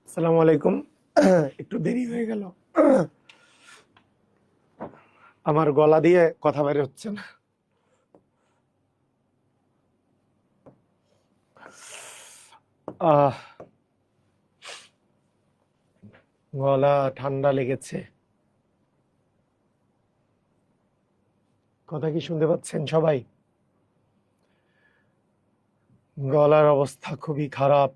আসসালামু আলাইকুম। একটু দেরি হয়ে গেল, আমার গলা দিয়ে কথা বের হচ্ছে না। আহ গলা ঠান্ডা লেগেছে। কথা কি শুনতে পাচ্ছেন সবাই? গলার অবস্থা খুবই খারাপ।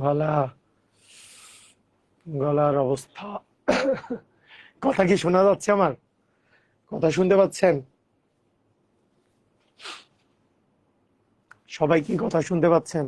গলা গলার অবস্থা। কথা কি শোনা যাচ্ছে? আমার কথা শুনতে পাচ্ছেন? সবাই কি কথা শুনতে পাচ্ছেন?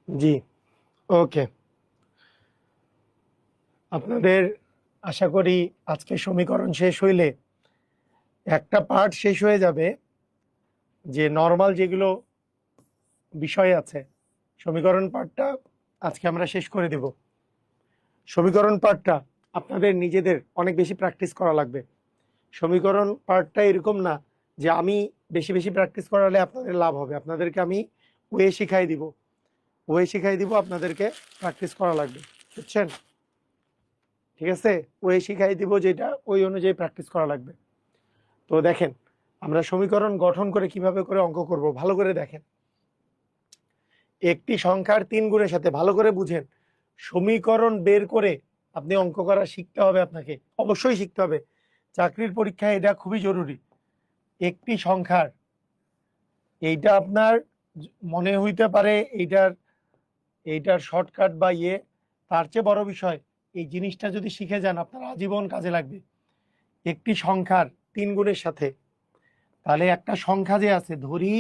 জি, ওকে। আপনাদের আশা করি আজকে সমীকরণ শেষ হইলে একটা পার্ট শেষ হয়ে যাবে, যে নর্মাল যেগুলো বিষয় আছে সমীকরণ পার্টটা আজকে আমরা শেষ করে দেব। সমীকরণ পার্টটা আপনাদের নিজেদের অনেক বেশি প্র্যাকটিস করা লাগবে। সমীকরণ পার্টটা এরকম না যে আমি বেশি বেশি প্র্যাকটিস করালে আপনাদের লাভ হবে। আপনাদেরকে আমি ওয়ে শিখাই দিব, আপনাদেরকে প্র্যাকটিস করা লাগবে, বুঝছেন? ঠিক আছে, ওয়ে শিখাই দিব, যেটা ওই অনুযায়ী প্র্যাকটিস করা লাগবে। তো দেখেন আমরা সমীকরণ গঠন করে কিভাবে করে অঙ্ক করব, ভালো করে দেখেন। একটি সংখ্যার 3 গুণের সাথে, ভালো করে বুঝেন, সমীকরণ বের করে আপনি অঙ্ক করা শিখতে হবে। আপনাকে অবশ্যই শিখতে হবে, চাকরির পরীক্ষায় এটা খুবই জরুরি। একটি সংখ্যার, এইটা আপনার মনে হইতে পারে এইটার এইটার শর্টকাট বা তার চেয়ে বড় বিষয় এই জিনিসটা যদি শিখে যান আপনার আজীবন কাজে লাগবে। একটি সংখ্যার 3 গুণের সাথে, তাহলে একটা সংখ্যা যে আছে, ধরি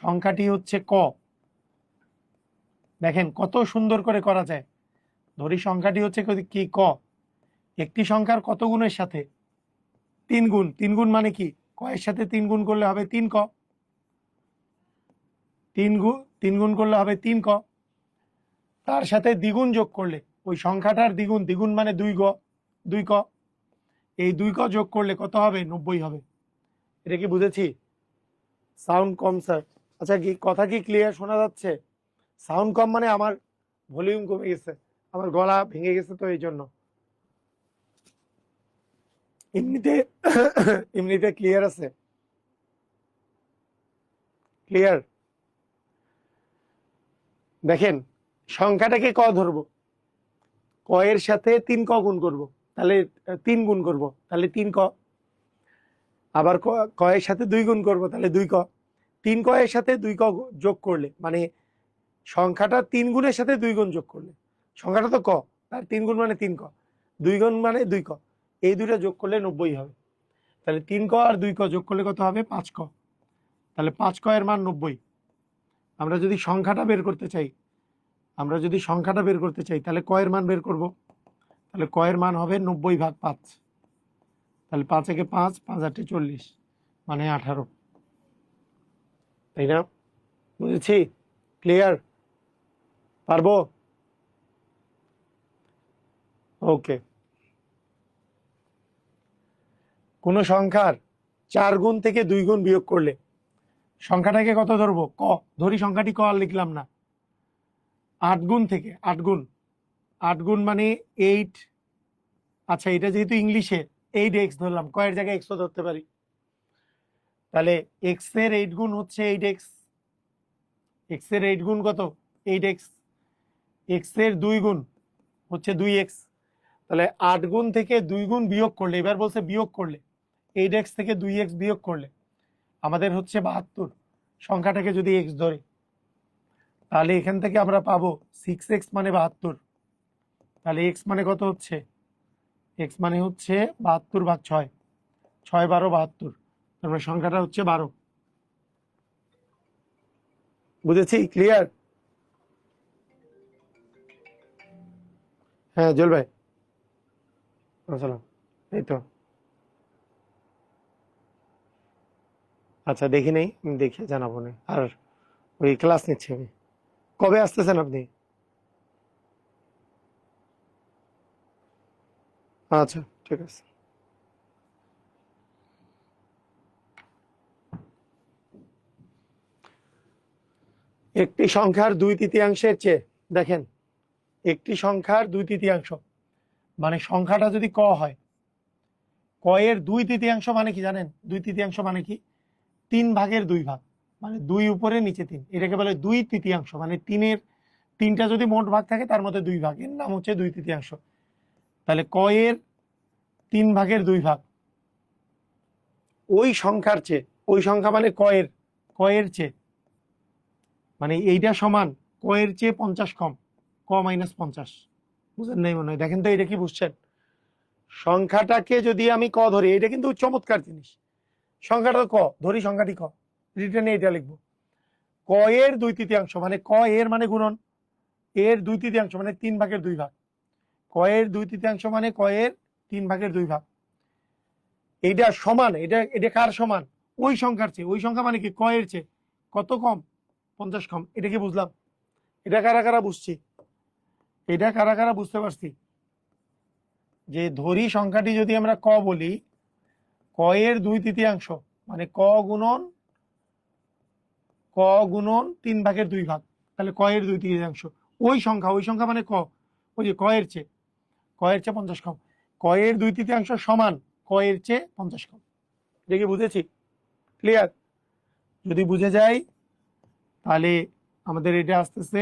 সংখ্যাটি হচ্ছে ক। দেখেন কত সুন্দর করে করা যায়। ধরি সংখ্যাটি হচ্ছে কি, ক। একটি সংখ্যার কত গুণের সাথে? 3 গুণ। 3 গুণ মানে কি? ক এর সাথে 3 গুণ করলে হবে 3 ক। 3 গুণ করলে হবে 3 ক। তার সাথে দ্বিগুণ যোগ করলে, ওই সংখ্যাটার দ্বিগুণ, দ্বিগুণ মানে 2 গ, 2 ক। এই 2 ক যোগ করলে কত হবে? 90 হবে। এটা কি বুঝেছি? সাউন্ড কম স্যার। আচ্ছা, কি কথা কি ক্লিয়ার শোনা যাচ্ছে? সাউন্ড কম মানে আমার ভলিউম কমে গেছে, আমার গলা ভেঙে গেছে, তো এই জন্য। এমনিতে এমনিতে ক্লিয়ার আছে? ক্লিয়ার? দেখেন সংখ্যাটাকে ক ধরবো, ক এর সাথে 3 ক গুণ করব, তাহলে 3 গুণ করব, তাহলে 3 ক। আবার ক এর সাথে 2 গুণ করব, তাহলে 2 ক। 3 ক এর সাথে 2 ক যোগ করলে, মানে সংখ্যাটা 3 গুণের সাথে 2 গুণ যোগ করলে, সংখ্যাটা তো ক, তার 3 গুণ মানে 3 ক, 2 গুণ মানে 2 ক, এই দুটো যোগ করলে 90 হবে। তাহলে 3 ক আর 2 ক যোগ করলে কত হবে? 5 ক। তাহলে 5 ক এর মান 90। আমরা যদি সংখ্যাটা বের করতে চাই, তাহলে ক এর মান বের করব। তাহলে ক এর মান হবে 90/5। তাহলে 5 একে 5, 5 8 40, মানে 18। তাই না? বুঝেছি? ক্লিয়ার? পারবো? ওকে। কোন সংখ্যার 4 গুণ থেকে 2 গুণ বিয়োগ করলে সংখ্যাটাকে কত ধরবো? ক। ধরি সংখ্যাটি ক, আর লিখলাম না। 8 গুণ থেকে, 8 গুণ, 8 গুণ মানে 8। আচ্ছা, এটা যেহেতু ইংলিশে 8x ধরলাম, ক এর জায়গায় x ও ধরতে পারি। তাহলে x এর 8 গুণ হচ্ছে 8x। x এর 8 গুণ কত? 8x। x এর 2 গুণ হচ্ছে 2x। তাহলে 8 গুণ থেকে 2 গুণ বিয়োগ করলে, এবার বলছে বিয়োগ করলে, 8x থেকে 2x বিয়োগ করলে আমাদের হচ্ছে 72। সংখ্যাটাকে যদি এক্স ধরে, তাহলে এখান থেকে আমরা পাবো 6x মানে 72। তাহলে এক্স মানে কত হচ্ছে? এক্স মানে হচ্ছে 72/6, 6 12 72, তারপরে সংখ্যাটা হচ্ছে 12। বুঝেছি? ক্লিয়ার? হ্যাঁ জল ভাই, আসসালাম। এই তো, আচ্ছা দেখি নেই, আমি দেখে জানাবো না। আর ওই ক্লাস নিচ্ছি আমি। কবে আসতেছেন আপনি? আচ্ছা ঠিক আছে। একটি সংখ্যার 2/3 চেয়ে, দেখেন, একটি সংখ্যার 2/3, মানে সংখ্যাটা যদি ক হয়, ক এর 2/3 মানে কি জানেন? 2/3 মানে কি? 3/2 মানে 2 উপরে নিচে 3, এটাকে বলে 2/3। মানে তিনটা যদি মোট ভাগ থাকে তার মধ্যে 2 ভাগ, এর নাম হচ্ছে 2/3। তাহলে ক এর 3/2 ওই সংখ্যার চেয়ে, ওই সংখ্যা মানে ক এর চেয়ে, মানে এইটা সমান ক এর চেয়ে 50 কম, ক -50। বুঝেন নাই মনে হয়? দেখেন তো এটা কি বুঝছেন? সংখ্যাটাকে যদি আমি ক ধরি, এটা কিন্তু চমৎকার জিনিস। সংখ্যাটা ক ধরি, সংখ্যাটি ক, রিটার্নে এটা লিখবো ক এর 2/3 মানে ক এর মানে গুণন এর 2/3 মানে 3/2। ক এর 2/3 মানে ক এর 3/2। এইটা সমান, এটা এটা কার সমান? ওই সংখ্যার চেয়ে। ওই সংখ্যা মানে কি? ক এর চেয়ে কত কম? 50 কম। এটা কি বুঝলাম? এটা কারা কারা বুঝছি? এটা কারা কারা বুঝতে পারছি? যে ধরি সংখ্যাটি যদি আমরা ক বলি, ক এর 2/3 মানে ক গুণন 3/2, তাহলে ক এর 2/3। ওই সংখ্যা মানে ক, ওই যে ক এর চেয়ে 50 কম। ক এর 2/3 সমান ক এর চেয়ে 50 কম। দেখি বুঝেছি? ক্লিয়ার? যদি বুঝে যায় তাহলে আমাদের এটা আসতেছে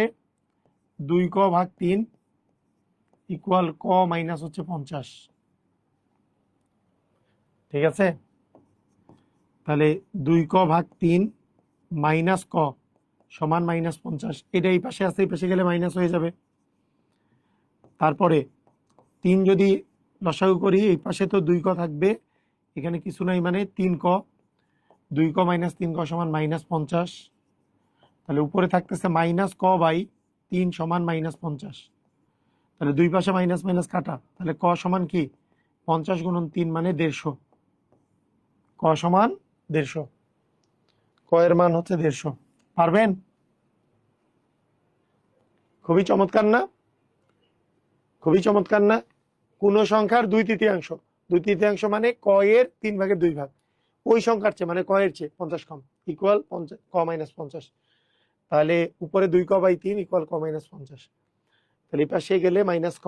2ক/3 ইকুয়াল ক মাইনাস হচ্ছে 50। ঠিক আছে? তাহলে 2ক/3 মাইনাস ক সমান -50। এটা এই পাশে আসতে এই পাশে গেলে মাইনাস হয়ে যাবে। তারপরে 3 যদি লসাগু করি, এই পাশে তো 2ক থাকবে, এখানে কিছু নাই মানে 3ক, 2ক - 3ক সমান -50। তাহলে উপরে থাকতেছে -ক/3 সমান -50। তাহলে দুই পাশে মাইনাস মাইনাস কাটা, তাহলে ক সমান কি? 50 × 3 মানে 150। ক সমান 150। ক এর মান হচ্ছে 150। পারবেন? খুবই চমৎকার না? খুবই চমৎকার না? কোন সংখ্যার 2/3, 2/3 মানে ক এর 3/2, ওই সংখ্যার চেয়ে মানে ক এর চেয়ে 50 কম, ইকুয়াল ক -50। তাহলে উপরে 2ক/3 ইকুয়াল ক -50। তাহলে এই পাশে গেলে মাইনাস ক,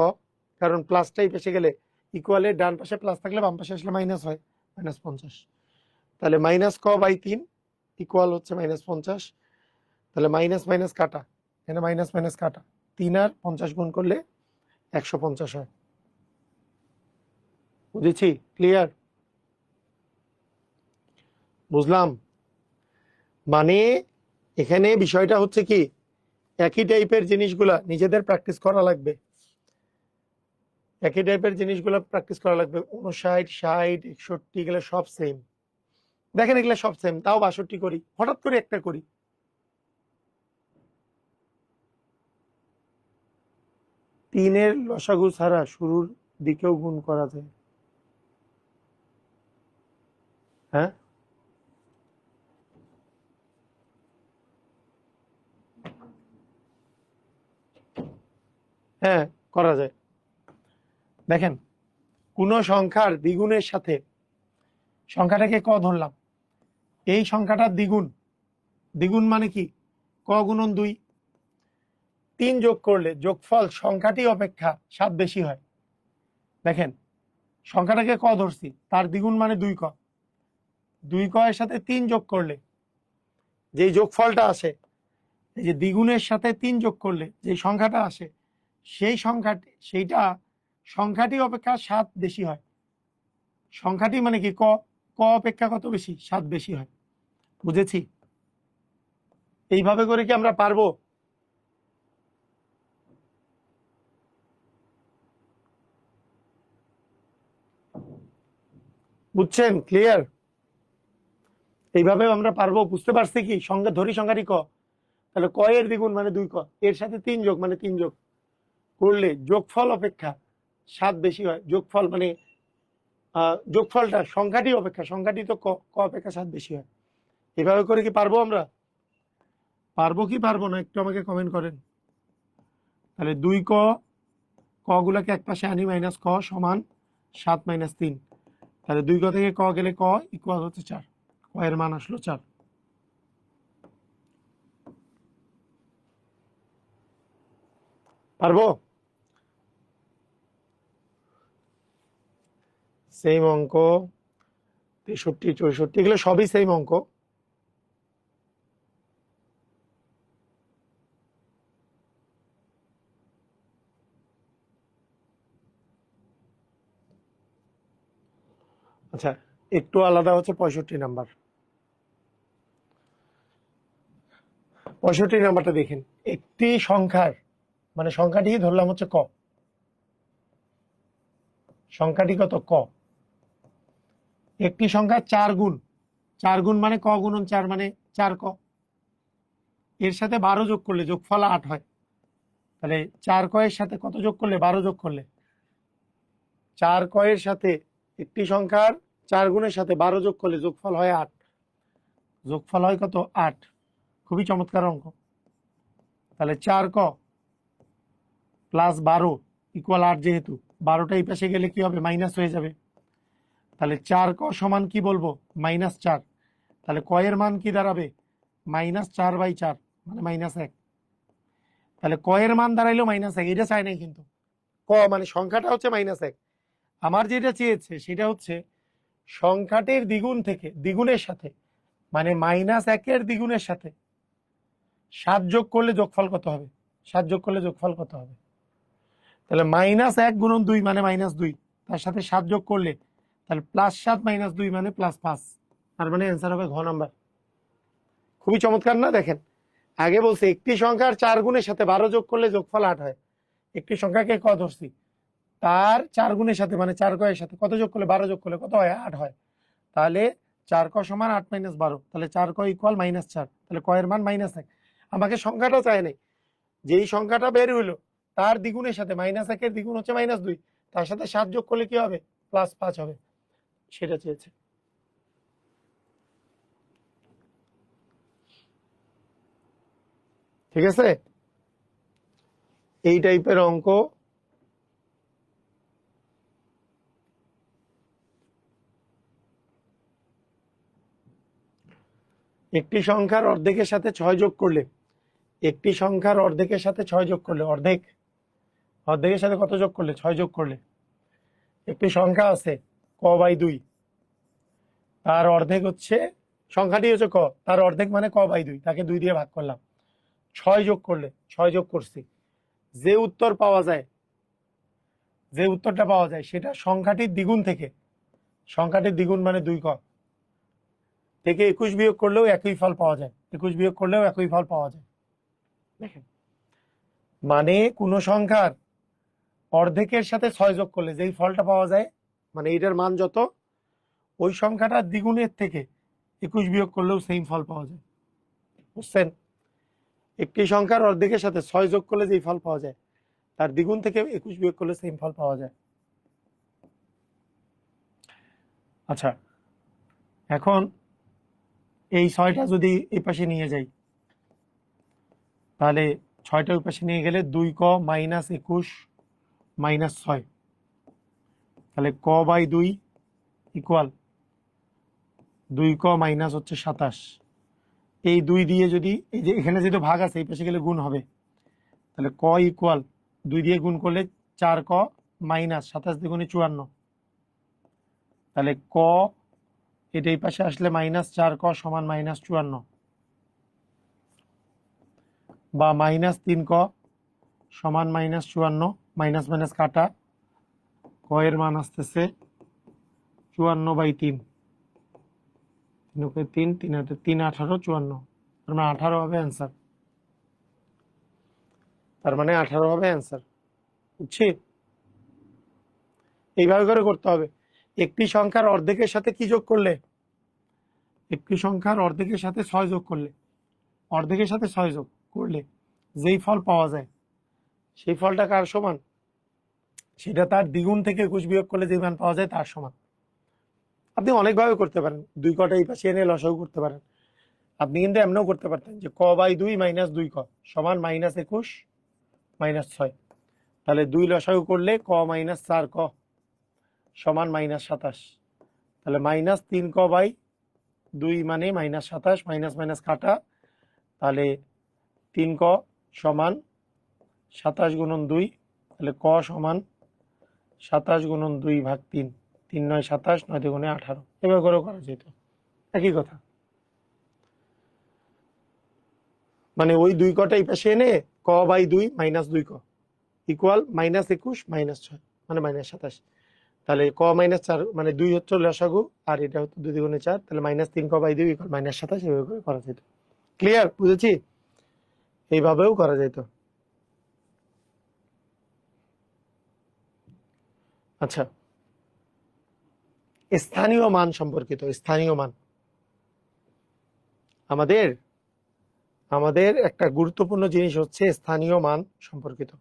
কারণ প্লাসটা এই পাশে গেলে ইকুয়ালের ডান পাশে প্লাস থাকলে বাম পাশে আসলে মাইনাস হয়, -50। তাহলে -ক/3 ইকুয়াল হচ্ছে -50। তাহলে মাইনাস মাইনাস কাটা, এখানে মাইনাস মাইনাস কাটা, 3 আর 50 গুণ করলে 150 হয়। বুঝেছি? ক্লিয়ার? বুঝলাম? মানে এখানে বিষয়টা হচ্ছে কি, একই টাইপের জিনিসগুলা নিজেদের প্র্যাকটিস করা লাগবে। একই টাইপের জিনিসগুলো প্র্যাকটিস করা লাগবে। 59, 60, 61 এগুলো সব সেম। দেখেন এগুলো সব সেম, তাও 62 করি, হঠাৎ করে একটা করি। তিনের লসাগু ছাড়া শুরুর দিকেও গুণ করা যায়। হ্যাঁ, হ্যাঁ করা যায়। দেখেন, কোন সংখ্যার দ্বিগুণের সাথে, সংখ্যাটাকে ক ধরলাম, এই সংখ্যাটার দ্বিগুণ, দ্বিগুণ মানে কি? ক গুণন 2, 3 যোগ করলে যোগফল সংখ্যাটি অপেক্ষা 7 বেশি হয়। দেখেন, সংখ্যাটাকে ক ধরছি, তার দ্বিগুণ মানে 2ক, 2ক এর সাথে 3 যোগ করলে যে যোগফলটা আসে, এই যে দ্বিগুণের সাথে 3 যোগ করলে যে সংখ্যাটা আসে, সেই সংখ্যাটি অপেক্ষা 7 বেশি হয়। সংখ্যাটি মানে কি? ক, ক অপেক্ষা কত বেশি? 7 বেশি হয়। বুঝেছি? এইভাবে করে কি আমরা পারবো? বুঝছেন? ক্লিয়ার? এইভাবে আমরা পারবো? বুঝতে পারছি কি? সংখ্যা ধরি, সংখ্যাটি ক, তাহলে ক এর দ্বিগুণ মানে 2 ক, এর সাথে 3 যোগ মানে 3 যোগ করলে যোগফল অপেক্ষা 7 বেশি হয়। যোগফল মানে যোগফলটা সংখ্যাটি অপেক্ষা, সংখ্যাটি তো ক, ক অপেক্ষা 7 বেশি হয়। এভাবে করে কি পারবো আমরা? পারবো কি পারবো না একটু আমাকে কমেন্ট করেন। তাহলে 2 ক, ক গুলাকে এক পাশে আনি, মাইনাস ক সমান 7 মাইনাস 3। তাহলে 2 ক থেকে ক গেলে ক ইকুয়াল হচ্ছে 4, ক এর মান আসলো 4। পারবো? সেম অঙ্ক, 63 64 এগুলো সবই সেম অঙ্ক। আচ্ছা, একটু আলাদা হচ্ছে 65 নাম্বার। 65 নাম্বারটা দেখেন, একটি সংখ্যার মানে সংখ্যাটি ধরলাম হচ্ছে ক, সংখ্যাটি কত? ক। একটি সংখ্যা 4 গুণ, 4 গুণ মানে ক গুণন 4 মানে 4 ক, এর সাথে 12 যোগ করলে যোগফল 8 হয়। তাহলে 4 ক এর সাথে কত যোগ করলে? 12 যোগ করলে, 4 ক এর সাথে একটি সংখ্যার 4 গুণের সাথে 12 যোগ করলে যোগফল হয় 8। যোগফল হয় কত? 8। খুবই চমৎকার অঙ্ক। তাহলে 4 ক প্লাস 12 ইকুয়াল 8, যেহেতু 12টা এই পাশে গেলে কি হবে? মাইনাস হয়ে যাবে। তাহলে 4 ক সমান কি বলবো? -4। তাহলে ক এর মান কি দাঁড়াবে? -4/4 মানে -1। তাহলে ক এর মান দাঁড়াইলো -1, এটা চাই নাই কিন্তু। ক মানে সংখ্যাটা হচ্ছে -1। আমার যেটা চেয়েছে সেটা হচ্ছে সংখ্যাটির দ্বিগুণ থেকে, দ্বিগুণের সাথে মানে -1 দ্বিগুণের সাথে 7 যোগ করলে যোগফল কত হবে? 7 যোগ করলে যোগফল কত হবে? তাহলে -1 গুণন 2 মানে -2, তার সাথে 7 যোগ করলে তাহলে +7 - 2 মানে +5। তার মানে অ্যান্সার হবে ঘ নাম্বার। খুবই চমৎকার না? দেখেন, আগে বলছে একটি সংখ্যার 4 গুণের সাথে 12 যোগ করলে যোগফল 8 হয়। একটি সংখ্যাকে ক ধরছি, তার 4 গুণের সাথে মানে 4 ক এর সাথে কত যোগ করলে? 12 যোগ করলে কত হয়? 8 হয়। তাহলে 4 ক সমান 8 - 12, তাহলে 4 ক ইকুয়াল -4। তাহলে ক এর মান -1। আমাকে সংখ্যাটা চাই নাই, যেই সংখ্যাটা বের হইলো তার দ্বিগুণের সাথে -1 দ্বিগুণ হচ্ছে -2, তার সাথে 7 যোগ করলে কি হবে? +5 হবে, সেটা চেয়েছে। ঠিক আছে? এই টাইপের অঙ্ক একটি সংখ্যার অর্ধেকের সাথে 6 যোগ করলে, একটি সংখ্যার অর্ধেকের সাথে 6 যোগ করলে, অর্ধেক, অর্ধেকের সাথে কত যোগ করলে? 6 যোগ করলে। একটি সংখ্যা আছে ক/2, তার অর্ধেক হচ্ছে, সংখ্যাটি হচ্ছে ক, তার অর্ধেক মানে ক/2, তাকে 2 দিয়ে ভাগ করলাম, 6 যোগ করলে, 6 যোগ করছি, যে উত্তর পাওয়া যায়, যে উত্তরটা পাওয়া যায় সেটা সংখ্যাটির দ্বিগুণ থেকে, সংখ্যাটির দ্বিগুণ মানে 2 ক থেকে 21 বিয়োগ করলেও একই ফল পাওয়া যায়, 21 বিয়োগ করলেও একই ফল পাওয়া যায়। দেখেন, মানে কোন সংখ্যার অর্ধেকের সাথে 6 যোগ করলে যেই ফলটা পাওয়া যায়, মানে এটার মান যত, ওই সংখ্যাটার দ্বিগুণের থেকে 21 বিয়োগ করলেও সেম ফল পাওয়া যায়। বুঝছেন? একটি সংখ্যার অর্ধেকের সাথে 6 যোগ করলে যেই ফল পাওয়া যায়, তার দ্বিগুণ থেকে 21 বিয়োগ করলে সেম ফল পাওয়া যায়। আচ্ছা, এখন এই 6টা যদি এই পাশে নিয়ে যাই, তাহলে 6টা ওই পাশে নিয়ে গেলে 2 ক -21 -6, তাহলে ক/2 ইকুয়াল 2 ক মাইনাস হচ্ছে 27। এই 2 দিয়ে যদি, এই যে এখানে যেহেতু ভাগ আছে এই পাশে গেলে গুণ হবে, তাহলে ক ইকুয়াল 2 দিয়ে গুণ করলে 4 ক মাইনাস 27 দ্বিগুণে 54, তাহলে ক এটা এই পাশে আসলে -4 ক সমান -54, বা -3 ক সমান -54, মাইনাস মাইনাস কাটা, ক এর মান আসতেছে 54/3, 3 3 3 18 54। তার মানে 18 হবে অ্যান্সার। তার মানে 18 হবে অ্যান্সার। বুঝছি? এইভাবে করে করতে হবে। একটি সংখ্যার অর্ধেকের সাথে কি যোগ করলে? একটি সংখ্যার অর্ধেকের সাথে 6 যোগ করলে, অর্ধেকের সাথে 6 যোগ করলে যেই ফল পাওয়া যায়, সেই ফলটা কার সমান? সেটা তার দ্বিগুণ থেকে 21 বিয়োগ করলে যে মান পাওয়া যায় তার সমান। আপনি অনেকভাবে করতে পারেন, 2 কটা এই পাশে এনে লসাগু করতে পারেন। আপনি কিন্তু এমনও করতে পারতেন যে ক বাই 2 মাইনাস 2 ক সমান -21 -6। তাহলে 2 লসাগু করলে ক মাইনাস 4 ক সমান -27। তাহলে -3 ক বাই 2 মানে -27, মাইনাস মাইনাস কাটা, তাহলে 3 ক সমান 27 গুণন 2, তাহলে ক সমান 27 গুণন 2 ভাগ 3, 3 9 27, 9 দুগুণে 18। এভাবে করেও করা যেত, একই কথা। মানে ওই 2 কটা এই পাশে এনে ক বাই 2 মাইনাস 2 ক ইকুয়াল -21 -6 মানে -27। তাহলে ক -4 মানে 2 হচ্ছে লসাগু, আর এটা হচ্ছে 2 দুগুণে 4, তাহলে -3 ক বাই 2 ইকুয়াল -27। এভাবে করে করা যেত। ক্লিয়ার? বুঝেছি? এইভাবেও করা যেত। আচ্ছা, স্থানীয় মান সম্পর্কিত। স্থানীয় মান আমাদের আমাদের একটা গুরুত্বপূর্ণ জিনিস হচ্ছে স্থানীয় মান সম্পর্কিত।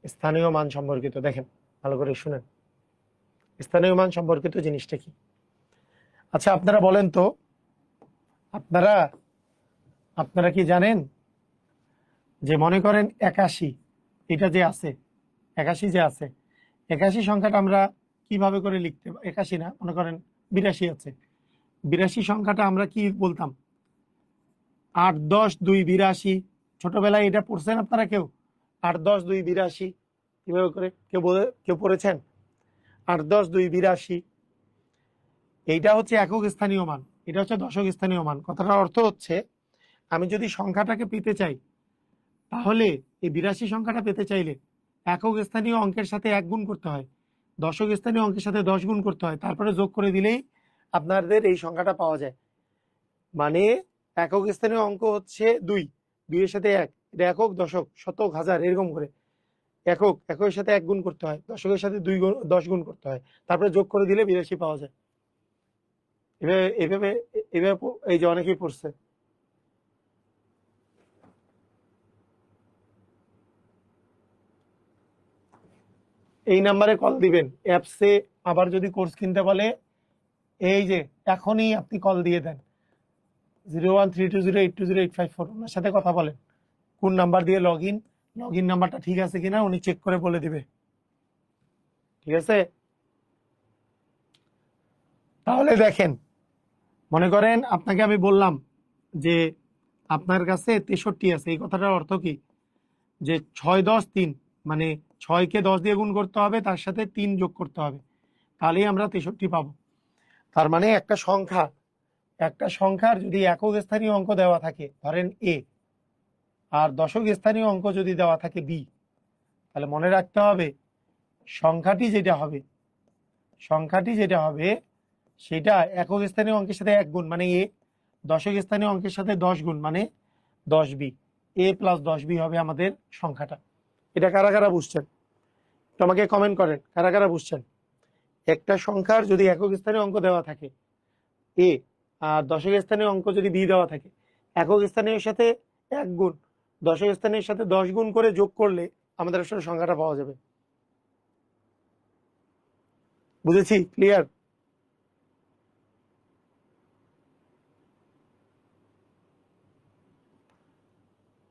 স্থানীয় মান সম্পর্কিত দেখেন, ভালো করে শুনেন, স্থানীয় মান সম্পর্কিত জিনিসটা কি? আচ্ছা, আপনারা বলেন তো, আপনারা আপনারা কি জানেন যে মনে করেন 81 এটা যে আছে, 81 যে আছে, 81 সংখ্যাটা আমরা কিভাবে করে লিখতে? 81 না, মনে করেন 82 আছে। 82 সংখ্যাটা আমরা কি বলতাম? 8 10 2 82। ছোটবেলায় এটা পড়ছেন আপনারা কেউ? 8 10 2 82 কিভাবে করে কেউ পড়েছেন? 8 10 2 82। এইটা হচ্ছে একক স্থানীয় মান, এটা হচ্ছে দশক স্থানীয় মান। কথাটার অর্থ হচ্ছে আমি যদি সংখ্যাটাকে পেতে চাই, তাহলে এই 82 সংখ্যাটা পেতে চাইলে একক স্থানীয় অঙ্কের সাথে 1 গুণ করতে হয়, দশক স্থানীয় অঙ্কের সাথে 10 গুণ করতে হয়, তারপরে যোগ করে দিলেই আপনাদের এই সংখ্যাটা পাওয়া যায়। মানে একক স্থানীয় অঙ্ক হচ্ছে 2, 2 এর সাথে 1, এটা একক, দশক, শতক, হাজার, এরকম করে। এককের সাথে 1 গুণ করতে হয়, দশকের সাথে 2 গুণ 10 গুণ করতে হয়, তারপরে যোগ করে দিলে 82 পাওয়া যায়। এভাবে এভাবে এভাবে এই যে অনেকেই পড়ছে। এই নাম্বারে কল দিবেন অ্যাপসে। আবার যদি কোর্স কিনতে বলে, এই যে এখনই আপনি কল দিয়ে দেন 0132082084, ওনার সাথে কথা বলেন, কোন নাম্বার দিয়ে লগ ইন নাম্বারটা ঠিক আছে কিনা উনি চেক করে বলে দিবে। ঠিক আছে? তাহলে দেখেন, মনে করেন আপনাকে আমি বললাম যে আপনার কাছে 63 আছে। এই কথাটার অর্থ কি? যে 6 10 3, মানে 6কে 10 দিয়ে গুণ করতে হবে, তার সাথে 3 যোগ করতে হবে, তাহলেই আমরা 63 পাবো। তার মানে একটা সংখ্যার যদি একক স্থানীয় অঙ্ক দেওয়া থাকে, ধরেন এ, আর দশক স্থানীয় অঙ্ক যদি দেওয়া থাকে বি, তাহলে মনে রাখতে হবে সংখ্যাটি যেটা হবে সেটা একক স্থানীয় অঙ্কের সাথে 1 গুণ মানে এ, দশক স্থানীয় অঙ্কের সাথে 10 গুণ মানে 10b। a প্লাস 10b হবে আমাদের সংখ্যাটা। এটা কারা কারা বুঝছেন? তোমাকে কমেন্ট করেন কারা কারা বুঝছেন। একটা সংখ্যার যদি একক স্থানীয় অঙ্ক দেওয়া থাকে এ, আর দশক স্থানীয় অঙ্ক যদি বি দেওয়া থাকে, একক স্থানীয় সাথে 1 গুণ, দশক স্থানীয় সাথে 10 গুণ করে যোগ করলে আমাদের আসলে সংখ্যাটা পাওয়া যাবে। বুঝেছি? ক্লিয়ার?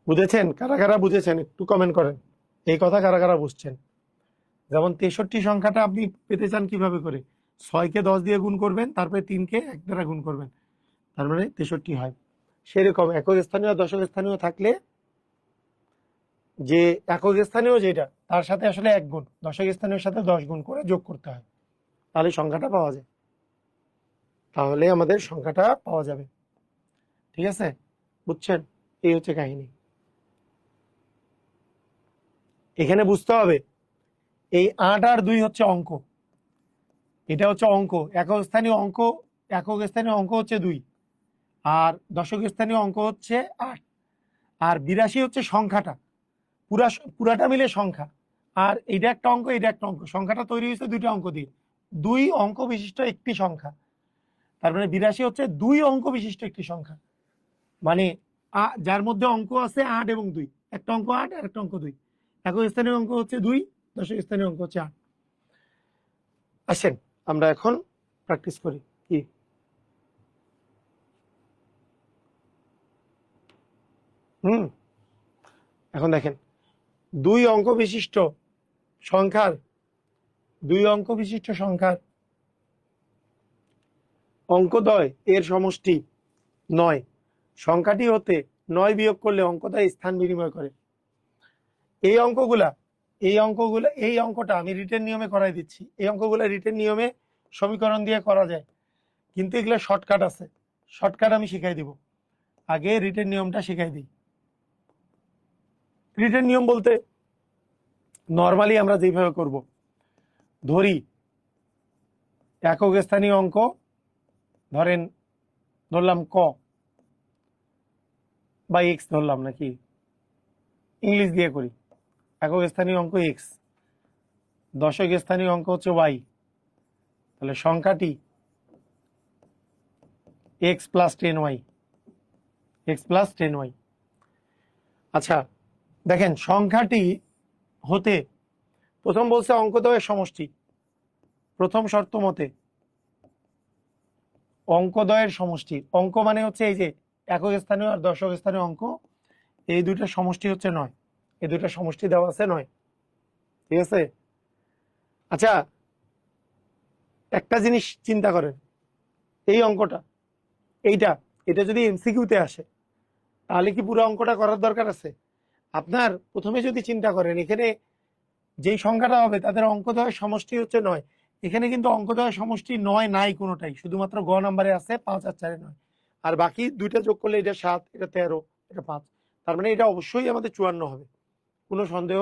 বুঝেছেন? কারা কারা বুঝেছেন একটু কমেন্ট করেন এই কথা, কারা কারা বুঝছেন। যেমন 63 সংখ্যাটা আপনি পেতে চান কিভাবে করে? 6কে 10 দিয়ে গুণ করবেন, তারপরে 3কে 1 দ্বারা গুণ করবেন, তার মানে 63 হয়। সেরকম একক স্থানীয় আর দশক স্থানীয় থাকলে যে একক স্থানীয় যেটা, তার সাথে আসলে 1 গুণ, দশক স্থানীয় সাথে 10 গুণ করে যোগ করতে হয়, তাহলে সংখ্যাটা পাওয়া যায়, তাহলে আমাদের সংখ্যাটা পাওয়া যাবে। ঠিক আছে? বুঝছেন? এই হচ্ছে কাহিনী। এখানে বুঝতে হবে এই 8 আর 2 হচ্ছে অঙ্ক, এটা হচ্ছে অঙ্ক, একক স্থানীয় অঙ্ক হচ্ছে 2, আর দশক স্থানীয় অঙ্ক হচ্ছে 8। আর 82 হচ্ছে সংখ্যাটা, পুরাটা মিলে সংখ্যা। আর এইটা একটা অঙ্ক, এটা একটা অঙ্ক, সংখ্যাটা তৈরি হয়েছে দুইটা অঙ্ক দিয়ে, 2 অঙ্ক বিশিষ্ট একটি সংখ্যা। তার মানে 82 হচ্ছে 2 অঙ্ক বিশিষ্ট একটি সংখ্যা, মানে যার মধ্যে অঙ্ক আছে 8 এবং 2, একটা অঙ্ক 8 আর একটা অঙ্ক 2। একক স্থানীয় অঙ্ক হচ্ছে 2, দশক স্থানীয় অঙ্ক হচ্ছে 8। আসেন আমরা এখন প্র্যাকটিস করি। কি এখন দেখেন, 2 অঙ্ক বিশিষ্ট সংখ্যার অঙ্কদ্বয় এর সমষ্টি 9। সংখ্যাটি হতে 9 বিয়োগ করলে অঙ্কদ্বয় স্থান বিনিময় করে। এই অঙ্কটা আমি রিটেন নিয়মে করাই দিচ্ছি। এই অঙ্কগুলা রিটেন নিয়মে সমীকরণ দিয়ে করা যায়, কিন্তু এগুলো শর্টকাট আছে, শর্টকাট আমি শিখাই দিব। আগে রিটেন নিয়মটা শিখাই দিই। রিটেন নিয়ম বলতে নর্মালি আমরা যেভাবে করব, ধরি একক স্থানীয় অঙ্ক, ধরলাম ক বা এক্স ধরলাম, নাকি ইংলিশ দিয়ে করি। একক স্থানীয় অঙ্ক এক্স, দশক স্থানীয় অঙ্ক হচ্ছে ওয়াই, তাহলে সংখ্যাটি এক্স প্লাস 10y, আচ্ছা দেখেন, সংখ্যাটি হতে প্রথম বলছে অঙ্কদ্বয়ের সমষ্টি। প্রথম শর্ত মতে অঙ্কদ্বয়ের সমষ্টি, অঙ্ক মানে হচ্ছে এই যে একক স্থানীয় আর দশক স্থানীয় অঙ্ক, এই দুইটার সমষ্টি হচ্ছে 9। এই দুইটার সমষ্টি দেওয়া আছে 9, ঠিক আছে। আচ্ছা একটা জিনিস চিন্তা করেন, এই অঙ্কটা এটা যদি এমসিকিউতে আসে, তাহলে কি পুরো অঙ্কটা করার দরকার আছে? আপনার প্রথমে যদি চিন্তা করেন, এখানে যেই সংখ্যাটা হবে তাদের অঙ্কদ্বয়ের সমষ্টি হচ্ছে 9। এখানে কিন্তু অঙ্কদ্বয়ের সমষ্টি 9 নাই কোনোটাই, শুধুমাত্র গ নাম্বারে আছে 5 আর 4 9। আর বাকি দুইটা যোগ করলে এটা 7, এটা 13, এটা 5। তার মানে এটা অবশ্যই আমাদের 54 হবে, কোনো সন্দেহ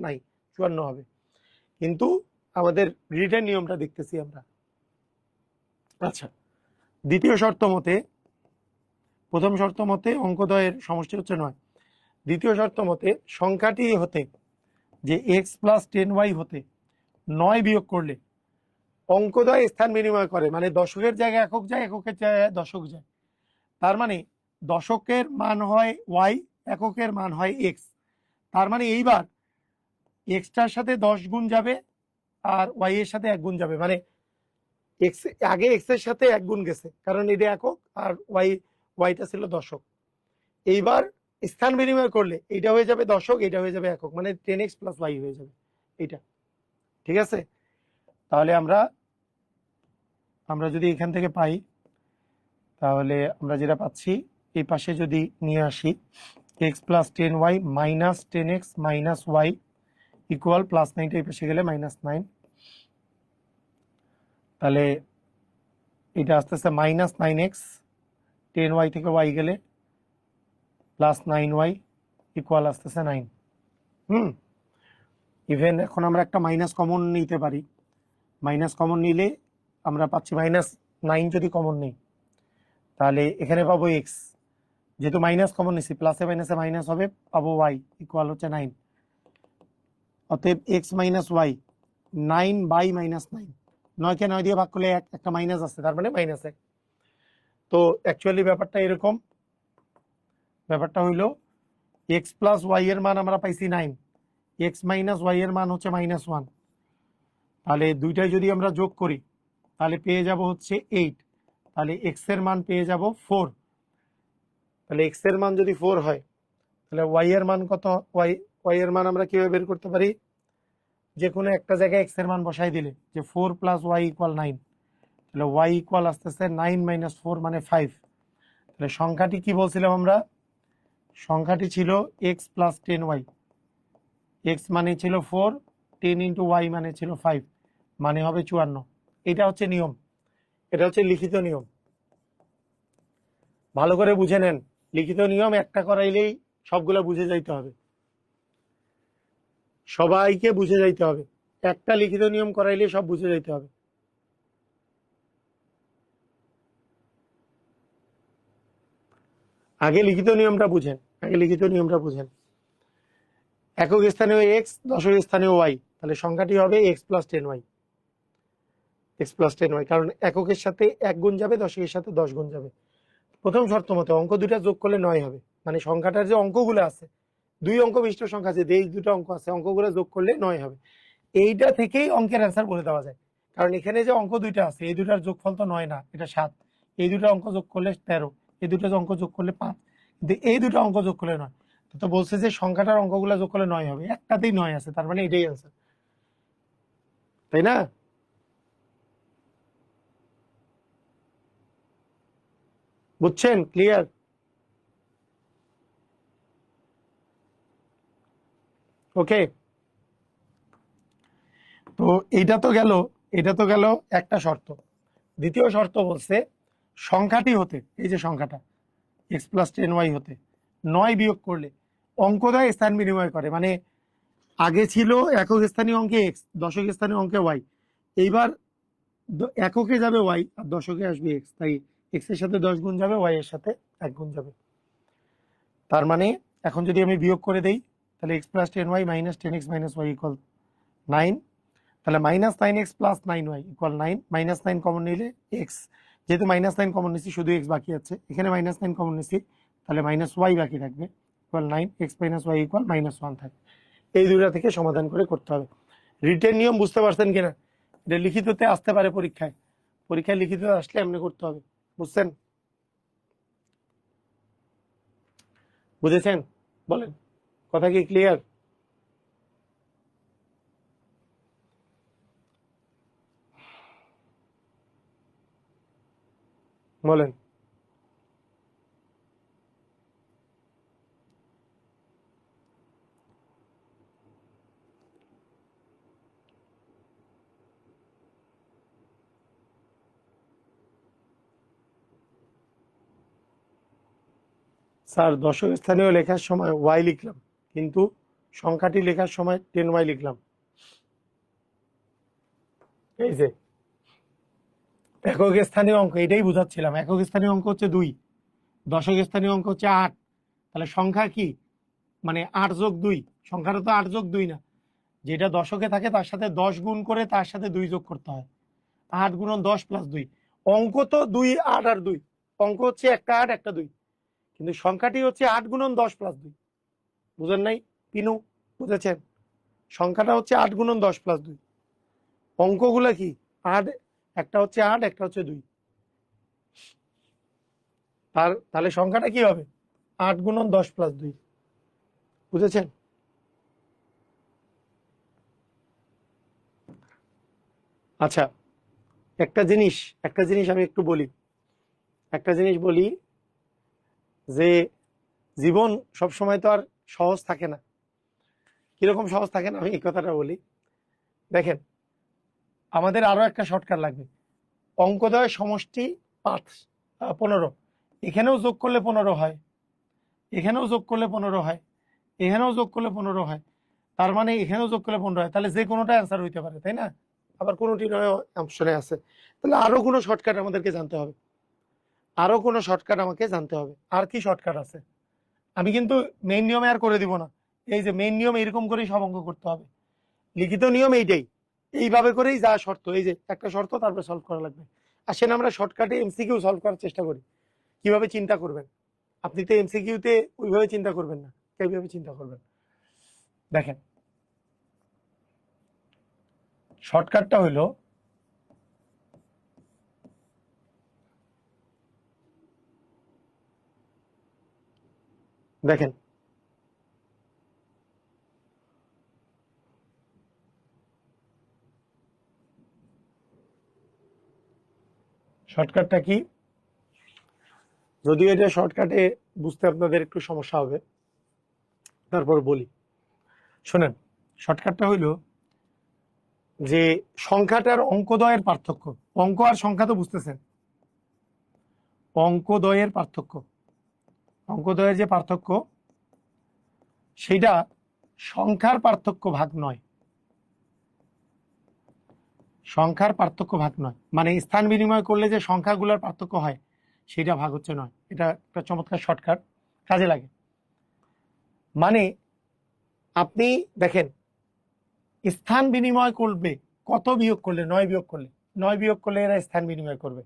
নাই, 54 হবে। কিন্তু আমাদের রিটেন নিয়মটা দেখতেছি আমরা। আচ্ছা, দ্বিতীয় শর্ত মতে, প্রথম শর্ত মতে অঙ্কদ্বয়ের সমষ্টি হচ্ছে 9। দ্বিতীয় শর্ত মতে সংখ্যাটি হতে, যে এক্স প্লাস 10y হতে 9 বিয়োগ করলে অঙ্কদ্বয় স্থান বিনিময় করে, মানে দশকের জায়গায় একক যায়, এককের জায়গায় দশক যায়। তার মানে দশকের মান হয় ওয়াই, এককের মান হয় এক্স। তার মানে এইবার এক্সটার সাথে 10 গুণ যাবে আর ওয়াই এর সাথে 1 গুণ যাবে, মানে এক্স আগে এক্স এর সাথে 1 গুণ গেছে, কারণ এটা একক আর ওয়াইটা ছিল দশক। এইবার স্থান বিনিময় করলে এটা হয়ে যাবে দশক, এটা হয়ে যাবে একক, মানে 10x প্লাস ওয়াই হয়ে যাবে এটা, ঠিক আছে। তাহলে আমরা যদি এখান থেকে পাই, তাহলে আমরা যেটা পাচ্ছি, এই পাশে যদি নিয়ে আসি, X plus 10y minus 10x minus Y equal plus 9টা এই পাশে গেলে -9, তাহলে এটা আসতেছে -9x, 10y থেকে y গেলে প্লাস 9y ইকুয়াল আসতেছে 9। ইভেন এখন আমরা একটা মাইনাস কমন নিতে পারি, মাইনাস কমন নিলে আমরা পাচ্ছি -9 যদি কমন নেই, তাহলে এখানে পাবো x, যেহেতু মাইনাস কমন নিচ্ছি, প্লাসে মাইনাসে মাইনাস হবে, পাবো y ইকুয়াল হচ্ছে 9। অতএব x মাইনাস ওয়াই 9/-9, 9কে 9 দিয়ে ভাগ করলে একটা মাইনাস আছে, তার মানে -1। তো অ্যাকচুয়ালি ব্যাপারটা এরকম, ব্যাপারটা হইলো x প্লাস ওয়াই এর মান আমরা পাইছি 9, x মাইনাস ওয়াই এর মান হচ্ছে -1। তাহলে দুইটাই যদি আমরা যোগ করি তাহলে পেয়ে যাব হচ্ছে 8, তাহলে x এর মান পেয়ে যাব 4। তাহলে x এর মান যদি 4 হয়, তাহলে y এর মান কত? y এর মান আমরা কিভাবে বের করতে পারি? যে কোনো একটা জায়গায় x এর মান বসাই দিলে, যে 4 প্লাস ওয়াই ইকুয়াল 9, তাহলে y ইকুয়াল আসতেছে 9 মাইনাস 4 মানে 5। তাহলে সংখ্যাটি কি বলছিলাম আমরা? সংখ্যাটি ছিল x প্লাস 10y, x মানে ছিল 4, 10 ইন্টু ওয়াই মানে ছিল 5, মানে হবে 54। এটা হচ্ছে নিয়ম, এটা হচ্ছে লিখিত নিয়ম, ভালো করে বুঝে নেন। লিখিত নিয়ম একটা করাইলেই সবগুলো বুঝে যাইতে হবে, সবাইকে বুঝে যাইতে হবে, একটা লিখিত নিয়ম করাইলে সব বুঝে যাইতে হবে। আগে লিখিত নিয়মটা বুঝেন, একক স্থানীয় এক্স, দশক স্থানীয় ওয়াই, তাহলে সংখ্যাটি হবে এক্স প্লাস 10y, কারণ এককের সাথে 1 গুণ যাবে, দশকের সাথে 10 গুণ যাবে। প্রথম শর্ত মতে অঙ্ক দুটা যোগ করলে 9 হবে, মানে সংখ্যাটার যে অঙ্কগুলো আছে, 2 অঙ্ক বিশিষ্ট সংখ্যা আছে, এই দুটো অঙ্ক আছে, অঙ্কগুলো যোগ করলে 9 হবে। এইটা থেকেই অঙ্কের অ্যান্সার বলে দেওয়া যায়, কারণ এখানে যে অঙ্ক দুইটা আছে এই দুটার যোগফল তো 9 না, এটা 7। এই দুটো অঙ্ক যোগ করলে 13, এই দুটো অঙ্ক যোগ করলে 5, কিন্তু এই দুটো অঙ্ক যোগ করলে 9। তো বলছে যে সংখ্যাটার অঙ্কগুলো যোগ করলে 9 হবে, একটাতেই 9 আছে, তার মানে এটাই অ্যান্সার, তাই না? বুঝছেন? ক্লিয়ার? ওকে, তো এটা তো গেল একটা শর্ত। দ্বিতীয় শর্ত বলছে সংখ্যাটি হতে, এই যে সংখ্যাটা এক্স প্লাস 10y হতে 9 বিয়োগ করলে অঙ্কদ্বয় স্থান বিনিময় করে, মানে আগে ছিল একক স্থানীয় অঙ্কে এক্স, দশক স্থানীয় অঙ্কে ওয়াই, এইবার এককে যাবে ওয়াই আর দশকে আসবে এক্স, তাই এক্স এর সাথে 10 গুণ যাবে, ওয়াই এর সাথে 1 গুণ যাবে। তার মানে এখন যদি আমি বিয়োগ করে দেই, তাহলে x plus 10y minus 10x minus Y equal 9, তাহলে minus 9x plus 9y equal 9, minus 9 common নিলে এক্স, যেহেতু মাইনাস 9 কমন নিচ্ছি শুধু এক্স বাকি আছে, এখানে মাইনাস 9 কমন নিচ্ছি, তাহলে মাইনাস ওয়াই বাকি থাকবে, equal 9, x minus Y equal -1 থাকবে। এই দুটা থেকে সমাধান করে করতে হবে। রিটেন নিয়ম বুঝতে পারছেন কিনা? এটা লিখিততে আসতে পারে পরীক্ষায়, লিখিত আসলে এমনি করতে হবে, বুঝছেন? বুঝেছেন? বলেন, কথা কি ক্লিয়ার? বলেন। স্যার দশক স্থানীয় লেখার সময় ওয়াই লিখলাম, কিন্তু সংখ্যাটি লেখার সময় 10y লিখলাম। এই যে একক স্থানীয় অঙ্ক, এটাই বুঝাচ্ছিলাম, একক স্থানীয় অঙ্ক হচ্ছে 2, দশক স্থানীয় অঙ্ক হচ্ছে 8, তাহলে সংখ্যা কি, মানে 8 যোগ 2, সংখ্যাটা তো 8 যোগ 2 না, যেটা দশকে থাকে তার সাথে 10 গুণ করে তার সাথে 2 যোগ করতে হয়, 8 গুণন 10 প্লাস 2, অঙ্ক তো 2, 8 আর 2, অঙ্ক হচ্ছে একটা 8 একটা 2, কিন্তু সংখ্যাটি হচ্ছে 8 গুণন 10 প্লাস 2। বুঝেন নাই পিনু? বুঝেছেন? সংখ্যাটা হচ্ছে 8 গুণন 10 প্লাস 2, অঙ্কগুলো কি 8, একটা হচ্ছে 8 একটা হচ্ছে 2, তাহলে সংখ্যাটা কি হবে 8 গুণন 10 প্লাস 2। বুঝেছেন? আচ্ছা, একটা জিনিস আমি একটু বলি, যে জীবন সব সময় তো আর সহজ থাকে না। কিরকম সহজ থাকে না আমি এই কথাটা বলি। দেখেন, আমাদের আরো একটা শর্টকাট লাগবে, অঙ্কোদয় সমষ্টি 15, এখানেও যোগ করলে 15 হয়, এখানেও যোগ করলে 15 হয়, এখানেও যোগ করলে 15 হয়, তার মানে এখানেও যোগ করলে 15 হয়, তাহলে যে কোনোটা অ্যান্সার হইতে পারে, তাই না? আবার কোনোটি নয় অপশনে আছে, তাহলে আরো কোনো শর্টকাট আমাদেরকে জানতে হবে, আর কি শর্টকাট আছে? আমি কিন্তু মেইন নিয়মে আর করে দিব না, এই যে মেইন নিয়ম এরকম করেই সব অঙ্ক করতে হবে, লিখিত নিয়ম এইটাই, এইভাবে করেই যা শর্ত, এই যে একটা শর্ত তারপরে সলভ করা লাগবে। আসেন আমরা শর্টকাটে এমসিকিউ সলভ করার চেষ্টা করি, কিভাবে চিন্তা করবেন। আপনি তো এমসিকিউতে ওইভাবে চিন্তা করবেন না, কিভাবে চিন্তা করবেন দেখেন। শর্টকাটটা হলো, দেখেন শর্টকাটটা কি, যদিও এটা শর্টকাটে বুঝতে আপনাদের একটু সমস্যা হবে, তারপর বলি। শোনেন, শর্টকাটটা হইল যে সংখ্যাটার অঙ্কদ্বয়ের পার্থক্য, অঙ্ক আর সংখ্যা তো বুঝতেছেন, অঙ্কদ্বয়ের যে পার্থক্য সেটা সংখ্যার পার্থক্য ভাগ নয়, মানে স্থান বিনিময় করলে যে সংখ্যাগুলোর পার্থক্য হয় সেটা ভাগ হচ্ছে 9। এটা একটা চমৎকার শর্টকাট, কাজে লাগে। মানে আপনি দেখেন স্থান বিনিময় করবে, কত বিয়োগ করলে? 9 বিয়োগ করলে, 9 বিয়োগ করলে এরা স্থান বিনিময় করবে।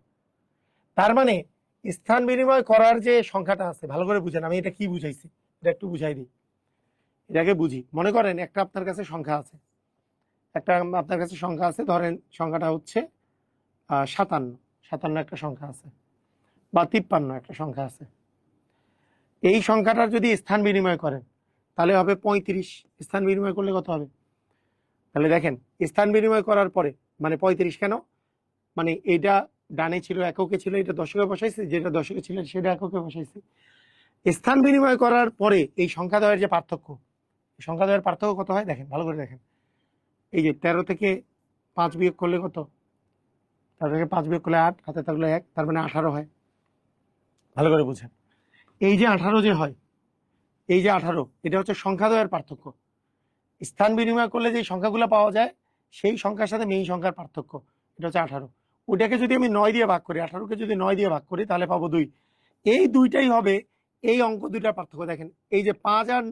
তার মানে স্থান বিনিময় করার যে সংখ্যাটা আছে, ভালো করে বুঝেন, আমি এটা কি বুঝাইছি এটা একটু বুঝাই দিই। এটাকে বুঝি, মনে করেন একটা আপনার কাছে সংখ্যা আছে, ধরেন সংখ্যাটা হচ্ছে 57, 57 একটা সংখ্যা আছে, বা 53 একটা সংখ্যা আছে। এই সংখ্যাটার যদি স্থান বিনিময় করেন তাহলে হবে 35। স্থান বিনিময় করলে কত হবে? তাহলে দেখেন স্থান বিনিময় করার পরে মানে 35 কেন, মানে এটা ডানে ছিল এককে ছিল, এটা দশকে বসাইছি, যেটা দশকে ছিল সেটা এককে বসাইছি। স্থান বিনিময় করার পরে এই সংখ্যা দ্বয়ের যে পার্থক্য, সংখ্যা দ্বয়ের পার্থক্য কত হয় দেখেন, ভালো করে দেখেন। এই যে 13 থেকে 5 বিয়োগ করলে কত? 13 থেকে 5 বিয়োগ করলে 8, হাতে থাকলে 1, তার মানে 18 হয়। ভালো করে বুঝেন, এই যে 18 যে হয়, এই যে 18, এটা হচ্ছে সংখ্যা দ্বয়ের পার্থক্য। স্থান বিনিময় করলে যে সংখ্যাগুলো পাওয়া যায় সেই সংখ্যার সাথে মেইন সংখ্যার পার্থক্য, এটা হচ্ছে 18। ওইটাকে যদি আমি 9 দিয়ে ভাগ করি, 18কে যদি 9 দিয়ে ভাগ করি তাহলে পাবো 2। এই দুইটাই হবে এই অঙ্ক দুইটার পার্থক্য। দেখেন এই যে 5 আর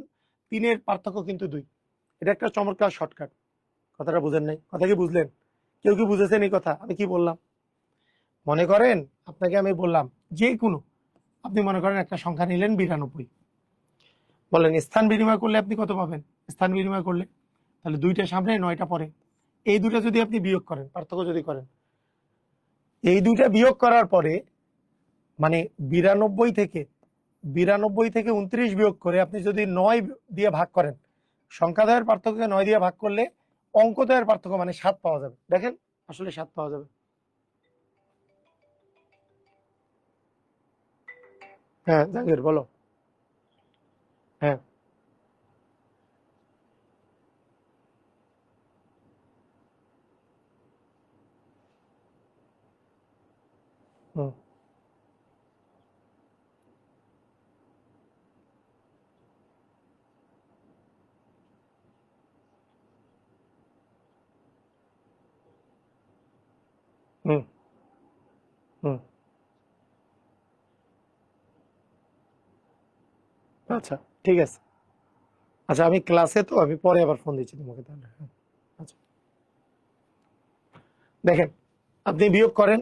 3-এর পার্থক্য কিন্তু 2। এটা একটা চমৎকার শর্টকাট। কথাটা বুঝেন নাই? কথা কি বুঝলেন? কেউ কি বুঝেছেন এই কথা আমি কি বললাম? মনে করেন আপনাকে আমি বললাম যে কোনো, আপনি মনে করেন একটা সংখ্যা নিলেন 92, বলেন স্থান বিনিময় করলে আপনি কত পাবেন? স্থান বিনিময় করলে তাহলে 2টা সামনে 9টা পরে, এই দুটো যদি আপনি বিয়োগ করেন, পার্থক্য যদি করেন, এই দুইটা বিয়োগ করার পরে মানে 92 থেকে 29 বিয়োগ করে আপনি যদি 9 দিয়ে ভাগ করেন, সংখ্যাদ্বয়ের পার্থক্যকে 9 দিয়ে ভাগ করলে অঙ্কদ্বয়ের পার্থক্য মানে 7 পাওয়া যাবে। দেখেন আসলে 7 পাওয়া যাবে। হ্যাঁ জাহাঙ্গীর বলো। হ্যাঁ হুম হুম হুম আচ্ছা ঠিক আছে। আচ্ছা আমি ক্লাসে, তো আমি পরে আবার ফোন দিচ্ছি তোমাকে তাহলে। হ্যাঁ, আচ্ছা দেখেন আপনি বিয়োগ করেন,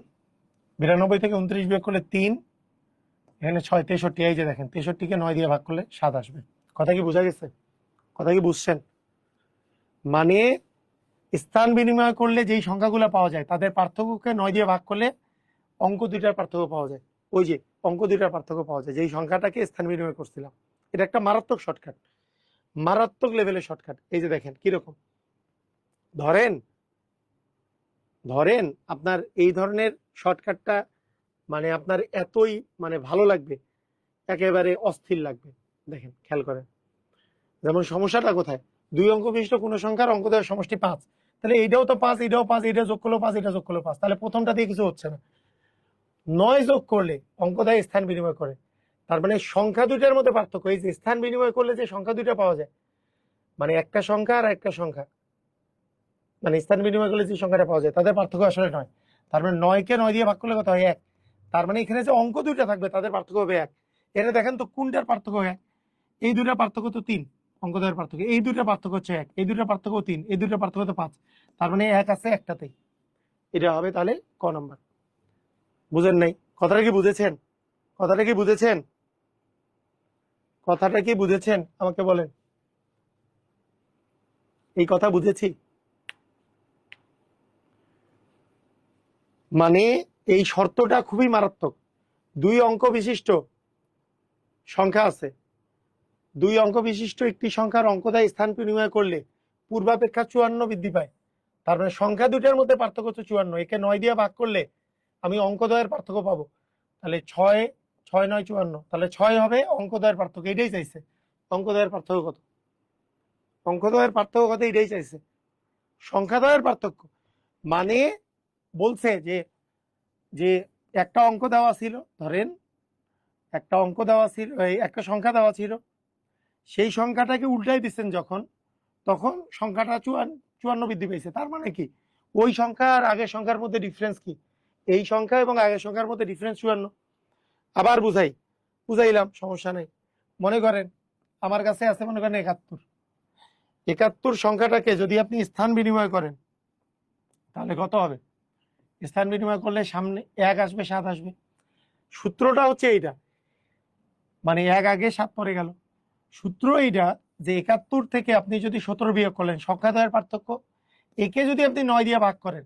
92 থেকে 29 বিয়োগ করলে 3, এখানে 6, 63, এই যে দেখেন 63কে 9 দিয়ে ভাগ করলে 7 আসবে। কথা কি বোঝা গেছে? কথা কি বুঝছেন? মানে স্থান বিনিময় করলে যেই সংখ্যাগুলো পাওয়া যায় তাদের পার্থক্যকে 9 দিয়ে ভাগ করলে অঙ্ক দুইটার পার্থক্য পাওয়া যায়। ওই যে অঙ্ক দুইটার পার্থক্য পাওয়া যায় যেই সংখ্যাটাকে স্থান বিনিময় করছিলাম। এটা একটা মারাত্মক শর্টকাট, মারাত্মক লেভেলের শর্টকাট। এই যে দেখেন কিরকম, ধরেন ধরেন আপনার এই ধরনের শর্টকাটটা মানে আপনার এতই মানে ভালো লাগবে, একেবারে অস্থির লাগবে। দেখেন খেয়াল করেন, যেমন সমস্যাটা কোথায়, 2 অঙ্ক বিশিষ্ট কোন সংখ্যার অঙ্কদ্বয়ের সমষ্টি 5, তাহলে এইটাও তো 5, এটাও 5, এটা যোগ করলেও 5, এটা যোগ করলেও 5, তাহলে প্রথমটা দিয়ে কিছু হচ্ছে না। 9 যোগ করলে অঙ্কদ্বয় স্থান বিনিময় করে, তার মানে সংখ্যা দুইটার মধ্যে পার্থক্য। এই যে স্থান বিনিময় করলে যে সংখ্যা দুইটা পাওয়া যায়, মানে একটা সংখ্যা আর একটা সংখ্যা, মানে স্থান বিনিময় করলে যে সংখ্যাটা পাওয়া যায় তাদের পার্থক্য আসলে 9। তার মানে 9কে 9 দিয়ে ভাগ করলে কত হয়? 1। তার মানে এখানে যে অঙ্ক দুইটা থাকবে তাদের পার্থক্য হবে 1। এখানে দেখেন তো কোনটার পার্থক্য 1? এই দুইটার পার্থক্য তো 3, অঙ্কদ্বয়ের পার্থক্য। এই দুইটা পার্থক্য হচ্ছে 1, এই দুইটা পার্থক্য 3, এই দুইটা পার্থক্য তো 5। তার মানে 1 আছে একটাতেই। এটা হবে তাহলে ক নাম্বার। বুঝেন নাই? কথাটা কি বুঝেছেন? কথাটা কি বুঝেছেন? কথাটা কি বুঝেছেন আমাকে বলেন। এই কথা বুঝেছি? মানে এই শর্তটা খুবই মারাত্মক। 2 অঙ্ক বিশিষ্ট সংখ্যা আছে, 2 অঙ্ক বিশিষ্ট একটি সংখ্যার অঙ্কদ্বয় স্থান বিনিময় করলে পূর্বাপেক্ষা 54 বৃদ্ধি পায়। তার মানে সংখ্যা দুইটার মধ্যে পার্থক্য হচ্ছে 54, একে 9 দিয়ে ভাগ করলে আমি অঙ্কদ্বয়ের পার্থক্য পাবো। তাহলে 6, 6, 9, 54, তাহলে 6 হবে অঙ্কদ্বয়ের পার্থক্য। এটাই চাইছে, অঙ্কদ্বয়ের পার্থক্য কত? অঙ্কদ্বয়ের পার্থক্য কত? এটাই চাইছে, সংখ্যাদ্বয়ের পার্থক্য। মানে বলছে যে যে একটা অঙ্ক দেওয়া ছিল, ধরেন একটা অঙ্ক দেওয়া ছিল, একটা সংখ্যা দেওয়া ছিল, সেই সংখ্যাটাকে উল্টাই দিচ্ছেন যখন, তখন সংখ্যাটা 54 বৃদ্ধি পেয়েছে। তার মানে কি ওই সংখ্যা আর আগের সংখ্যার মধ্যে ডিফারেন্স কি? এই সংখ্যা এবং আগের সংখ্যার মধ্যে ডিফারেন্স 54। আবার বুঝাইলাম, সমস্যা নাই। মনে করেন আমার কাছে আছে মনে করেন 71। 71 সংখ্যাটাকে যদি আপনি স্থান বিনিময় করেন তাহলে কত হবে? স্থান বিনিময় করলে সামনে 1 আসবে, 7 আসবে। সূত্রটা হচ্ছে এইটা, মানে 1 আগে 7 পরে গেল। সূত্র এইটা যে 71 থেকে আপনি যদি 17 বিয়োগ করলেন, সংখ্যাদ্বয়ের পার্থক্য, একে যদি আপনি 9 দিয়ে ভাগ করেন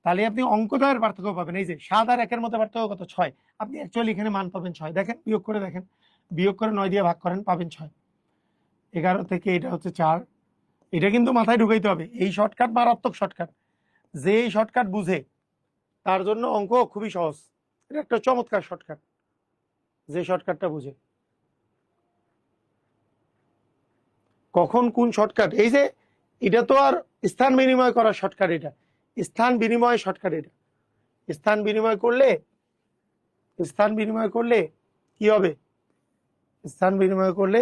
তাহলে আপনি অঙ্কদ্বয়ের পার্থক্য পাবেন। এই যে 7 আর 1 এর মধ্যে পার্থক্য কত? 6। আপনি অ্যাকচুয়ালি এখানে মান পাবেন 6। দেখেন বিয়োগ করে দেখেন, বিয়োগ করে 9 দিয়ে ভাগ করেন, পাবেন 6। 11 থেকে এটা হচ্ছে 4। এটা কিন্তু মাথায় ঢুকাইতে হবে, এই শর্টকাট মারাত্মক শর্টকাট। যে এই শর্টকাট বুঝে তার জন্য অঙ্ক খুবই সহজ। এটা একটা চমৎকার শর্টকাট, যে শর্টকাটটা বুঝে। কখন কোন শর্টকাট? এই যে এটা তো আর স্থান বিনিময় করার শর্টকাট, এটা স্থান বিনিময় শর্টকাট। এটা স্থান বিনিময় করলে, স্থান বিনিময় করলে কি হবে? স্থান বিনিময় করলে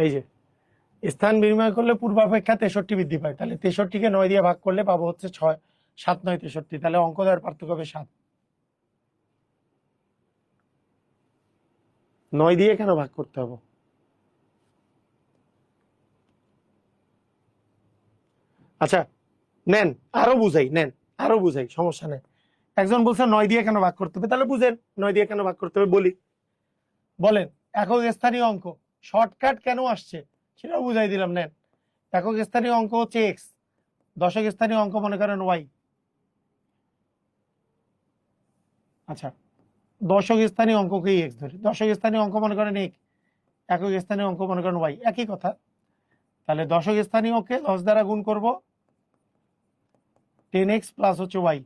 এই যে স্থান বিনিময় করলে পূর্বাপেক্ষা 63 বৃদ্ধি পায়। তাহলে 63কে 9 দিয়ে ভাগ করলে পাবো হচ্ছে 6। 7 9 63। তাহলে অঙ্কদ্বয়ের পার্থক্য হবে 7। 9 দিয়ে কেন ভাগ করতে হবে? আচ্ছা নেন আরো বুঝাই, নেন আরো বুঝাই, সমস্যা নেই। একজন বলছে 9 দিয়ে কেন ভাগ করতে হবে, তাহলে বুঝেন 9 দিয়ে কেন ভাগ করতে হবে বলি। বলেন একক স্থানীয় অঙ্ক শর্টকাট কেন আসছে সেটাও বুঝাই দিলাম। নেন, একক স্থানীয় অঙ্ক হচ্ছে এক্স, দশক স্থানীয় অঙ্ক মনে করেন ওয়াই। আচ্ছা দশক স্থানীয় অঙ্ককে এক্স ধরে, দশক স্থানীয় অঙ্ক মনে করেন এক, একক স্থানীয় অঙ্ক মনে করেন ওয়াই, একই কথা। তাহলে দশক স্থানীয়কে 10 দ্বারা গুণ করব, 10x প্লাস হচ্ছে ওয়াই,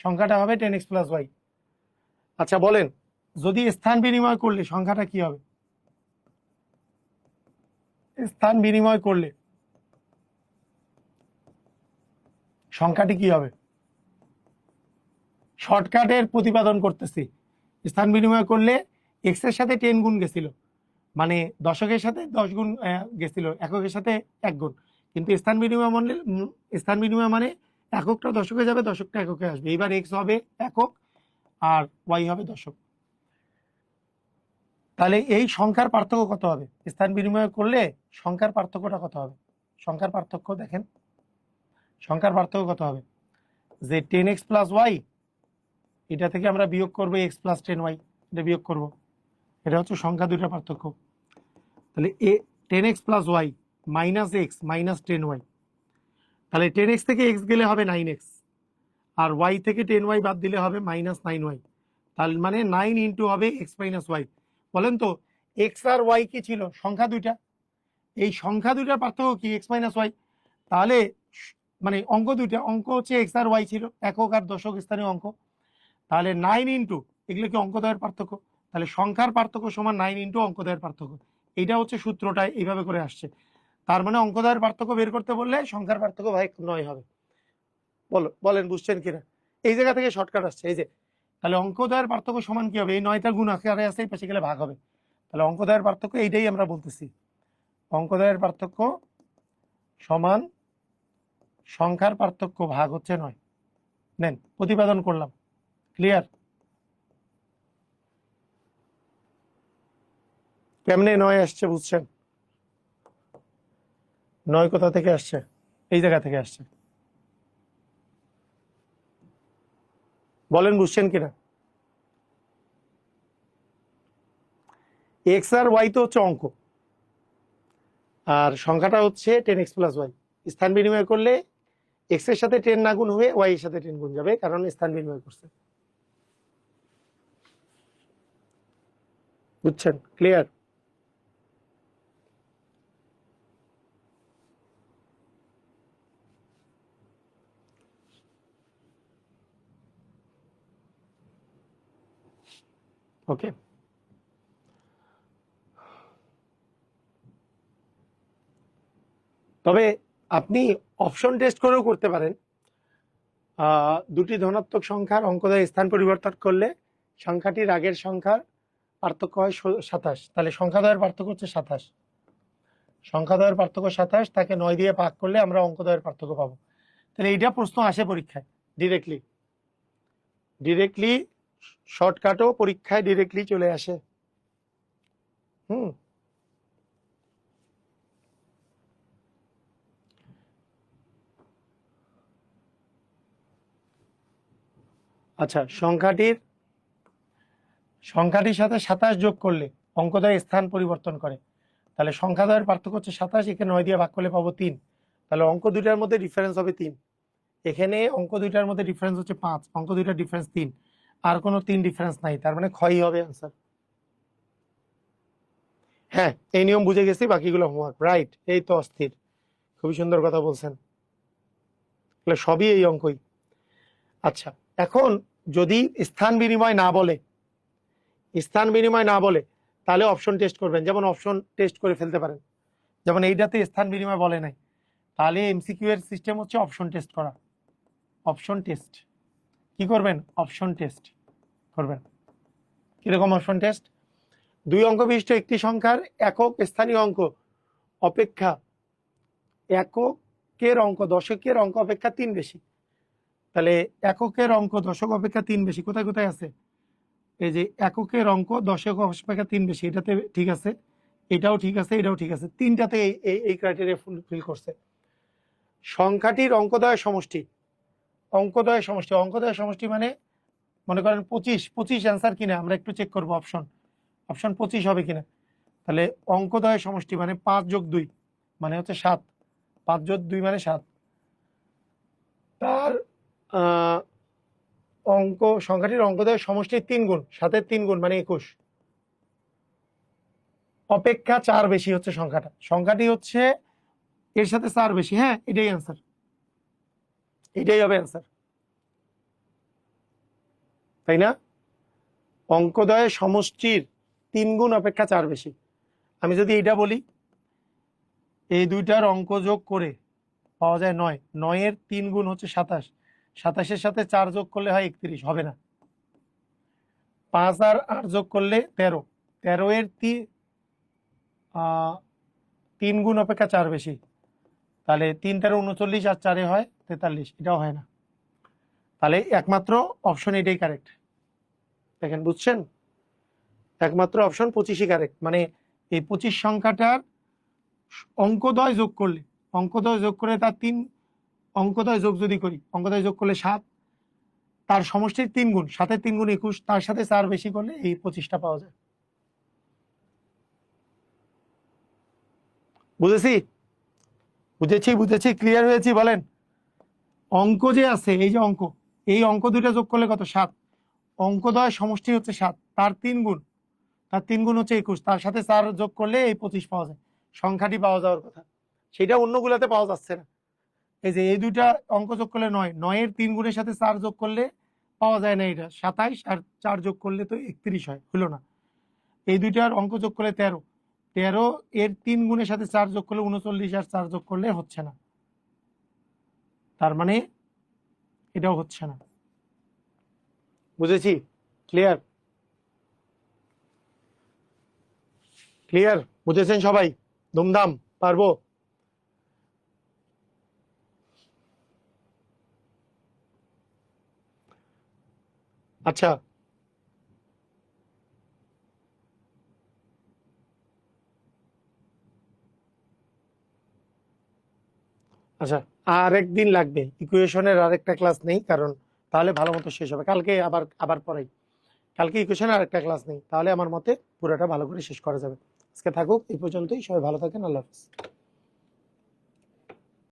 সংখ্যাটা হবে 10x প্লাস ওয়াই। আচ্ছা বলেন যদি স্থান বিনিময় করলে সংখ্যাটা কি হবে? স্থান বিনিময় করলে সংখ্যাটি কি হবে? শর্টকাটের প্রতিপাদন করতেছি। স্থান বিনিময় করলে এক্স এর সাথে 10 গুণ গেছিল, মানে দশকের সাথে 10 গুণ গেছিল, এককের সাথে 1 গুণ। কিন্তু স্থান বিনিময় মানে স্থান বিনিময় মানে এককটা দশকে যাবে, দশকটা এককে আসবে। এবার এক্স হবে একক আর ওয়াই হবে দশক। তাহলে এই সংখ্যার পার্থক্য কত হবে? স্থান বিনিময় করলে সংখ্যার পার্থক্যটা কত হবে? সংখ্যার পার্থক্য দেখেন, সংখ্যার পার্থক্য কত হবে? যে 10x প্লাস ওয়াই, এটা থেকে আমরা বিয়োগ করবো x প্লাস 10y, এটা বিয়োগ করব। এটা হচ্ছে সংখ্যা দুইটার পার্থক্য। তাহলে 10x plus y minus x minus 10y, তাহলে 10x থেকে x গেলে হবে 9x, আর y থেকে 10y বাদ দিলে হবে মাইনাস 9y। তাহলে মানে 9 ইন্টু হবে x মাইনাস ওয়াই। বলেন তো x আর y কি ছিল? সংখ্যা দুইটা। এই সংখ্যা দুইটার পার্থক্য কি? x minus y. তাহলে মানে অঙ্ক দুইটা, অঙ্ক হচ্ছে x আর y ছিল, একক আর দশক স্থানীয় অঙ্ক। তাহলে 9 ইন্টু, এগুলো কি অঙ্কদ্বয়ের পার্থক্য? তাহলে সংখ্যার পার্থক্য সমান 9 ইন্টু অঙ্কদ্বয়ের পার্থক্য। এইটা হচ্ছে সূত্রটা, এইভাবে করে আসছে। তার মানে অঙ্কদ্বয়ের পার্থক্য বের করতে বললে সংখ্যার পার্থক্য ভাই 9 হবে। বলেন বুঝছেন কিনা? এই জায়গা থেকে শর্টকাট আসছে। এই যে তাহলে অঙ্কদ্বয়ের পার্থক্য সমান কি হবে? এই 9টা গুণ আকারে আছে, এই পাশে গেলে ভাগ হবে। তাহলে অঙ্কদ্বয়ের পার্থক্য এইটাই আমরা বলতেছি, অঙ্কদ্বয়ের পার্থক্য সমান সংখ্যার পার্থক্য ভাগ হচ্ছে 9। নেন প্রতিপাদন করলাম, ক্লিয়ার? কেমনে 9 আসছে বুঝছেন? 9 কোথা থেকে আসছে? এই জায়গা থেকে আসছে। বলেন বুঝছেন কিনা? এক্স আর ওয়াই তো হচ্ছে অঙ্ক, আর সংখ্যাটা হচ্ছে 10x প্লাস ওয়াই। স্থান বিনিময় করলে এক্স এর সাথে 10 না গুণ হয়ে ওয়াই এর সাথে 10 গুণ যাবে, কারণ স্থান বিনিময় করছে। বুঝছেন? ক্লিয়ার? ওকে, তবে আপনি অপশন টেস্ট করেও করতে পারেন। দুটি ধনাত্মক সংখ্যার অঙ্কদ্বয় স্থান পরিবর্তন করলে সংখ্যাটির আগের সংখ্যার পার্থক্য হয় 27। তাহলে সংখ্যাদ্বয়ের পার্থক্য হচ্ছে 27। সংখ্যাদ্বয়ের পার্থক্য 27, তাকে 9 দিয়ে ভাগ করলে আমরা অঙ্কদ্বয়ের পার্থক্য পাবো। তাহলে এইটা প্রশ্ন আসে পরীক্ষায় ডিরেক্টলি, ডিরেক্টলি শর্টকাটও পরীক্ষায় ডিরেক্টলি চলে আসে। আচ্ছা, সংখ্যাটির সাথে 27 যোগ করলে অঙ্কদ্বয় স্থান পরিবর্তন করে। তাহলে সংখ্যাদ্বয়ের পার্থক্য হচ্ছে 27, এখানে 9 দিয়ে ভাগ করলে পাবো 3। তাহলে অঙ্ক দুইটার মধ্যে ডিফারেন্স হবে 3। এখানে অঙ্ক দুইটার মধ্যে ডিফারেন্স হচ্ছে 5, অঙ্ক দুইটার ডিফারেন্স 3, আর কোনো 3 ডিফারেন্স নাই, তার মানে ক্ষয়ই হবে আনসার। হ্যাঁ, এই নিয়ম বুঝে গেছি, বাকিগুলো হোমওয়ার্ক। রাইট, এই তো অস্থির, খুবই সুন্দর কথা বলছেন, সবই এই অঙ্কই। আচ্ছা, এখন যদি স্থান বিনিময় না বলে, তাহলে অপশন টেস্ট করবেন। যেমন অপশন টেস্ট করে ফেলতে পারেন, যেমন এইটাতে স্থান বিনিময় বলে নাই, তাহলে এমসিকিউ এর সিস্টেম হচ্ছে অপশন টেস্ট করা। অপশন টেস্ট কি করবেন? অপশন টেস্ট করবেন। কিরকম অপশন টেস্ট? 2 অঙ্ক বিশিষ্ট একটি সংখ্যার একক স্থানীয় অঙ্ক অপেক্ষা এককের অঙ্ক দশকের অঙ্ক অপেক্ষা 3 বেশি। তাহলে এককের অঙ্ক দশক অপেক্ষা 3 বেশি কোথায় কোথায় আছে? এই যে এককের অঙ্ক দশক অপেক্ষা 3 বেশি, এটাতে ঠিক আছে, এটাও ঠিক আছে, এটাও ঠিক আছে, তিনটাতে এই ক্রাইটেরিয়া ফুলফিল করছে। সংখ্যাটির অঙ্কদ্বয় সমষ্টি, অঙ্কদ্বয় সমষ্টি মানে মনে করেন 25 অ্যান্সার কিনা, আমরা একটু চেক করবো অপশন 25 হবে কিনা। তাহলে অঙ্কদ্বয় সমষ্টি মানে 5 যোগ 2 মানে হচ্ছে 7, 5 যোগ 2 মানে 7, তার সংখ্যাটির অঙ্কদ্বয় সমষ্টির 3 গুণ, 7-এর 3 গুণ মানে 21 অপেক্ষা 4 বেশি হচ্ছে সংখ্যাটি হচ্ছে এর সাথে 4 বেশি। হ্যাঁ, এটাই অ্যান্সার, এটাই হবে অ্যান্সার, তাই না? অঙ্কদ্বয় সমষ্টির 3 গুণ অপেক্ষা 4 বেশি। আমি যদি এটা বলি, এই দুইটার অঙ্ক যোগ করে পাওয়া যায় 9, 9-এর 3 গুণ হচ্ছে 27, 27-এর সাথে 4 যোগ করলে হয় 31, হবে না। 5 আর 8 যোগ করলে 13, 13-এর 3 গুণ অপেক্ষা 4 বেশি, তাহলে 3 13 39 আর 4-এ হয় 43, এটাও হয় না। তাহলে একমাত্র অপশন এটাই কারেক্ট। দেখেন, বুঝছেন? একমাত্র অপশন 25ই কারেক্ট। মানে এই 25 সংখ্যাটার অঙ্কদ্বয় যোগ করলে তার 3 অঙ্কদ্বয় যোগ যদি করি, অঙ্কদ্বয় যোগ করলে 7, তার সমষ্টির 3 গুণ, 7-এর 3 গুণ 21, তার সাথে 4 বেশি করলে এই 25টা পাওয়া যায়। বুঝেছি, ক্লিয়ার হয়েছি? বলেন। অঙ্ক যে আছে, এই যে অঙ্ক, এই অঙ্ক দুইটা যোগ করলে কত? 7। অঙ্কদ্বয় সমষ্টি হচ্ছে 7, তার 3 গুণ, হচ্ছে 21, তার সাথে 4 যোগ করলে এই 25 পাওয়া যায়। সংখ্যাটি পাওয়া যাওয়ার কথা, সেটা অন্যগুলাতে পাওয়া যাচ্ছে না। এই যে এই দুইটা অঙ্ক যোগ করলে 9, 9-এর 3 গুণের সাথে 4 যোগ করলে পাওয়া যায় না, এটা 27, আর 4 যোগ করলে তো 31 হয়, হলো না। এই দুইটার অঙ্ক যোগ করলে 13, 13-এর 3 গুণের সাথে 4 যোগ করলে 39, আর 4 যোগ করলে হচ্ছে না, তার মানে এটাও হচ্ছে না। বুঝেছি? ক্লিয়ার? বুঝেছেন সবাই? ধুমধাম পারবো? আচ্ছা, আর একদিন লাগবে, ইকুয়েশনের আরেকটা ক্লাস নেই, কারণ তাহলে ভালো মতো শেষ হবে। কালকে আবার পড়াই, কালকে ইকুয়েশনের আরেকটা ক্লাস নেই, তাহলে আমার মতে পুরোটা ভালো করে শেষ করা যাবে। আজকে থাকুক এই পর্যন্তই, সবাই ভালো থাকেন, আল্লাহ হাফেজ।